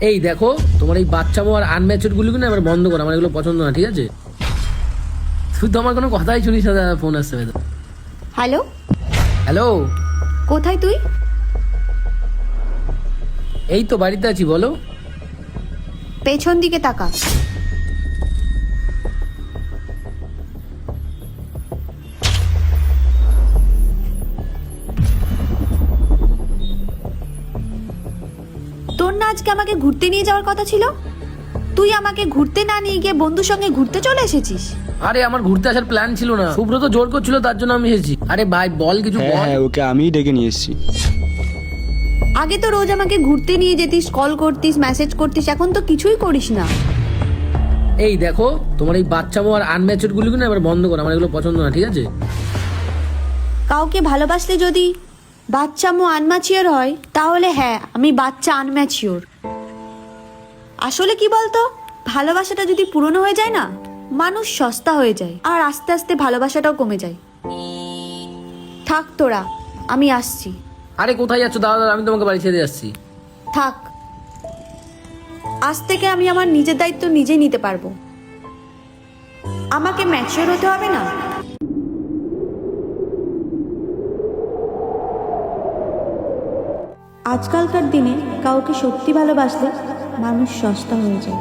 এই দেখো, তোমার এই বাচ্চামো আর আনম্যাচুর গুলো না আমার বন্ধ করো, আমার এগুলো পছন্দ না, ঠিক আছে? তুই তো আমার কোনো কথাই শুনিস না, ফোন আসছে। হ্যালো, হ্যালো, কোথায় তুই? এই তো বাড়িতে আছি, বলো। পেছন দিকে তাকা। তোর না আজকে আমাকে ঘুরতে নিয়ে যাওয়ার কথা ছিল? তুই আমাকে ঘুরতে না নিয়ে গিয়ে বন্ধুর সঙ্গে ঘুরতে চলে এসেছিস। আরে আমার ঘুরতে আসার প্ল্যান ছিল না, সুব্রত জোর করছিল, তার জন্য আমি এসেছি। আরে ভাই বল, কিছু হ্যাঁ বল। হ্যাঁ, ওকে আমিই ডেকে নিয়ে এসেছি। আগে তো রোজ আমাকে ঘুরতে নিয়ে যেতিস, কল করতিস, মেসেজ করতিস, এখন তো কিছুই করিস না। এই দেখো, তোমার এই বাচ্চামো আর আনম্যাচুর গুলো না আমার বন্ধ করো, আমার এগুলো পছন্দ না, ঠিক আছে? কাউকে ভালোবাসলে যদি বাচ্চামো আনম্যাচিওর হয়, তাহলে হ্যাঁ, আমি বাচ্চা আনম্যাচিওর। আসলে কি বলতো, ভালোবাসাটা যদি পুরনো হয়ে যায় না, মানুষ সস্তা হয়ে যায়, আর আস্তে আস্তে ভালোবাসাটাও কমে যায়। থাক তোরা, আমি আসছি। আরে কোথায় যাচ্ছ? দাদা, আমি তোমাকে বাড়ি ছেড়ে যাচ্ছি। থাক, আজ থেকে আমি আমার নিজের দায়িত্ব নিজেই নিতে পারবো। আমাকে ম্যাচিওর হতে হবে না। আজকালকার দিনে কাউকে সত্যি ভালোবাসলে মানুষ সস্তা হয়ে যায়।